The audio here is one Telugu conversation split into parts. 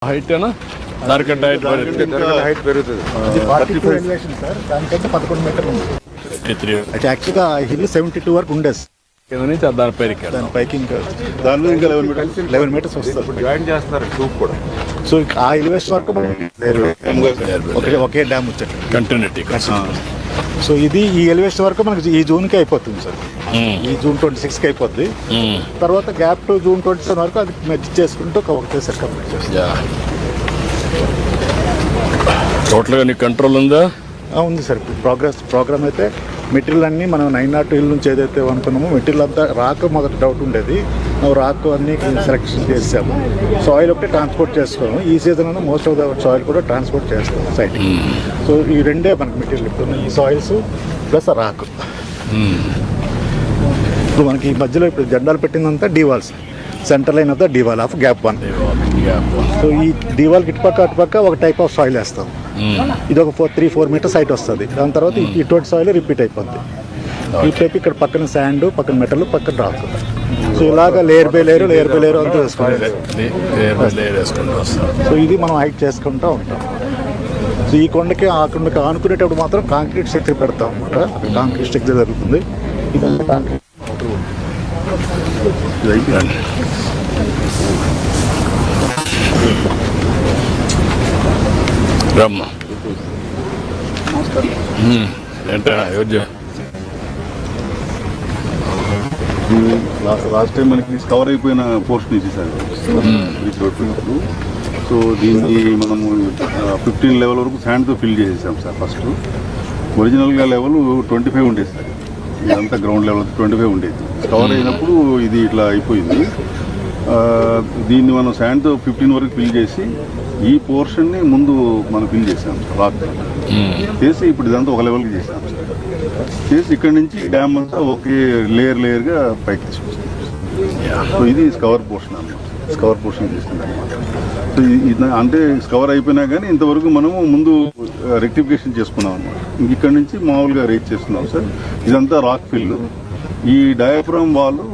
హైట్ ఏనా దానికంటే హైట్ పెరుగుతుంది. ఇది 42 ఎలివేషన్ సార్, దానికంటే 11 మీటర్లు ఉంది. 53 అయితే యాక్చువల్గా హిల్ 72 వరకు ఉండేది. కింద నుంచి దాని పైకి దాని పైకి ఇంకా దాని మీద ఇంకా 11 మీటర్స్ వస్తుంది. జాయిన్ చేస్తున్నారు ట్యూబ్ కూడా. సో ఆ ఎలివేషన్ వరకు ఒకే డ్యామ్ వచ్చాడు కంటిన్యూటీ. సో ఇది ఈ ఎలివేషన్ వరకు మనకి ఈ జూన్కి అయిపోతుంది సార్. ఈ జూన్ 26కి అయిపోద్ది. తర్వాత గ్యాప్ టు జూన్ 27 వరకు అది మెర్జ్ చేసుకుంటూ ఒకటేసారి కంప్లీట్ చేస్తాం. టోటల్గా నీకు కంట్రోల్ ఉందా? ఉంది సార్. ప్రోగ్రామ్ అయితే మెటీరియల్ అన్నీ మనం 902 హిల్ నుంచి ఏదైతే అనుకున్నామో మెటీరియల్ అంతా రాక్ మొదటి డౌట్ ఉండేది. ನಾವು రాక్ అన్నీ సెలెక్షన్ చేసాము. సాయిల్ ఒకటి ట్రాన్స్పోర్ట్ చేసుకోము. ఈ సీజన్లో మోస్ట్ ఆఫ్ ద సాయిల్ కూడా ట్రాన్స్పోర్ట్ చేస్తాం సైట్కి. సో ఈ రెండే మనకి మెటీరియల్ ఇప్పుడు ఈ సాయిల్స్ ప్లస్ రాక్. ఇప్పుడు మనకి ఈ మధ్యలో ఇప్పుడు జెండాలు పెట్టిందంతా డీవాల్స్, సెంటర్ లైన్ అంతా డీవాల్ ఆఫ్ గ్యాప్ 1. సో ఈ డీవాల్కి అటుపక్క ఒక టైప్ ఆఫ్ సాయిల్ వేస్తాం. ఇది ఒక 3-4 మీటర్స్ హైట్ వస్తుంది. దాని తర్వాత ఇటువంటి సాయిల్ రిపీట్ అయిపోద్ది. ఈ టైప్ ఇక్కడ పక్కన శాండ్, పక్కన మెటల్, పక్కన రాక్. సో ఇలాగా లేయర్ బై లేయర్ అంతా వేసుకుంటాం. సో ఇది మనం హైట్ చేసుకుంటూ ఉంటాం. సో ఈ కొండకి ఆ కొండకి ఆనుకునేటప్పుడు మాత్రం కాంక్రీట్ స్ట్రక్చర్ పెడతాం అనమాట. కాంక్రీట్ స్ట్రక్చర్ జరుగుతుంది. ఇదంతా కాంక్రీట్ రమ్మ ఏంటా లాస్ట్ టైం మనకి కవర్ అయిపోయిన పోర్షన్ ఇచ్చేసారు బ్రిడ్జ్ రోడ్ పెట్టారు. సో దీన్ని మనము 15 లెవెల్ వరకు శాండ్తో ఫిల్ చేసేసాం సార్. ఫస్ట్ ఒరిజినల్గా లెవెల్ 25 ఉండేది సార్. ఇదంతా గ్రౌండ్ లెవెల్ 25 ఉండేది. కవర్ అయినప్పుడు ఇది ఇట్లా అయిపోయింది. దీన్ని మనం శాండ్తో 15 వరకు ఫిల్ చేసి ఈ పోర్షన్ని ముందు మనం ఫిల్ చేసాం రాక్ చేసి ఇప్పుడు ఇదంతా ఒక లెవెల్కి చేసాం సార్. చేసి ఇక్కడ నుంచి డ్యామ్ అంతా ఒకే లేయర్గా పైకి తీసుకొస్తాం. సో ఇది స్కవర్ పోర్షన్ అన్నమాట. స్కవర్ పోర్షన్ చేసింది అనమాట. సో ఇది అంటే స్కవర్ అయిపోయినా కానీ ఇంతవరకు మనము ముందు రెక్టిఫికేషన్ చేసుకున్నాం అనమాట. ఇక్కడ నుంచి మామూలుగా రేట్ చేస్తున్నాం సార్. ఇదంతా రాక్ ఫిల్. ఈ డయాఫ్రామ్ వాళ్ళు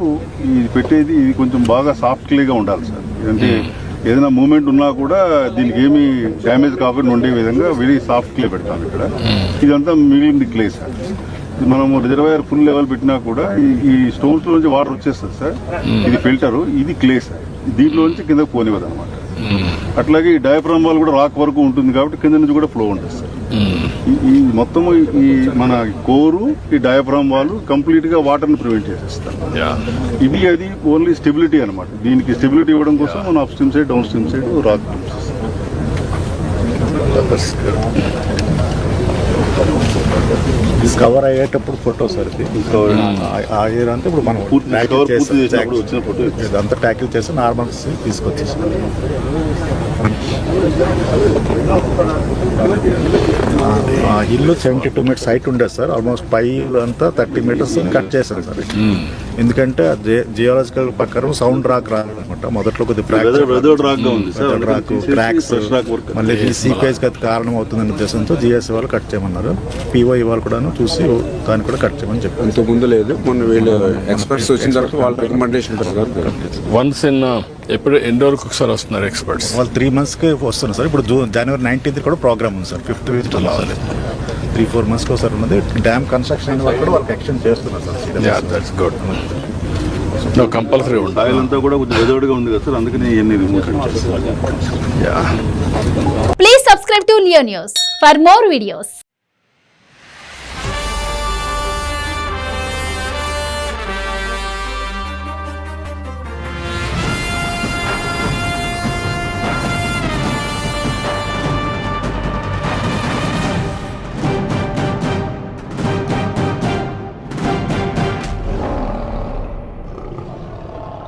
ఇది పెట్టేది ఇది కొంచెం బాగా సాఫ్ట్ క్లేగా ఉండాలి సార్. అంటే ఏదైనా మూమెంట్ ఉన్నా కూడా దీనికి ఏమి డ్యామేజ్ కాకుండా ఉండే విధంగా వెరీ సాఫ్ట్ క్లే పెడతాం ఇక్కడ. ఇదంతా మిగిలింది క్లే సార్. మనము రిజర్వాయర్ ఫుల్ లెవెల్ పెట్టినా కూడా ఈ స్టోన్స్ నుంచి వాటర్ వచ్చేస్తుంది సార్. ఇది ఫిల్టరు, ఇది క్లే సార్. దీంట్లో నుంచి కింద పోనివ్వదు అనమాట. అట్లాగే ఈ డయాఫ్రామ్ వాల్ కూడా రాక్ వరకు ఉంటుంది కాబట్టి కింద నుంచి కూడా ఫ్లో ఉంటుంది సార్. ఈ మొత్తము ఈ మన కోరు ఈ డయాఫ్రామ్ వాల్ కంప్లీట్ గా వాటర్ ని ప్రివెంట్ చేసేస్తారు. ఇది అది ఓన్లీ స్టెబిలిటీ అనమాట. దీనికి స్టెబిలిటీ ఇవ్వడం కోసం మనం up stream side, down stream side rock cover అయ్యేటప్పుడు ఫోటో సార్. ఆ ఇయర్ అంతా ఇప్పుడు మనం వచ్చిన ఫోటో ఇదంతా ట్యాకిల్ చేసి నార్మల్ తీసుకొచ్చేసి ఇల్లు 72 మీటర్స్ హైట్ ఉండేది సార్. ఆల్మోస్ట్ పైలు అంతా 30 మీటర్స్ కట్ చేశారు సార్. ఎందుకంటే జియోలాజికల్ ప్రకారం సౌండ్ రాక్ రాదనమాట. మొదట్లో కొద్దిగా రాక్ క్రాక్స్ మళ్ళీ సీపేజ్ కారణం అవుతుందనే ఉద్దేశంతో జిఎస్సీ వాళ్ళు కట్ చేయమన్నారు. పిఓఈ వాళ్ళు కూడా చూసి దాన్ని కూడా కట్ చేయమని చెప్పారు. ఇంత ముందు లేదు, మొన్న వీళ్ళు ఎక్స్పర్ట్స్ వచ్చిన తర్వాత వాళ్ళ రికమెండేషన్ వన్స్ ఇన్ ఎప్పుడు ఎన్ని వరకు ఒకసారి వస్తున్నారు ఎక్స్పర్ట్స్? వాళ్ళు 3 మంత్స్కి వస్తున్నారు సార్. ఇప్పుడు జనవరి 19th కూడా ప్రోగ్రామ్ ఉంది సార్. 5th విజిట్ 3-4 మంత్స్కి ఒకసారి ఉన్నది. డ్యామ్ కన్స్ట్రక్షన్ అయిన వాళ్ళు కూడా వాళ్ళకి ఎక్స్టెండ్ చేస్తున్నారు సార్. That's good. కంపల్సరీ ఉంటుంది. ఆయిల్ అంతా కూడా కొంచెం వెదోడుగా ఉంది కదా సార్. అందుకని ఇవన్నీ రిమూవ్ చేస్తాం. Please subscribe to Leo News for more videos.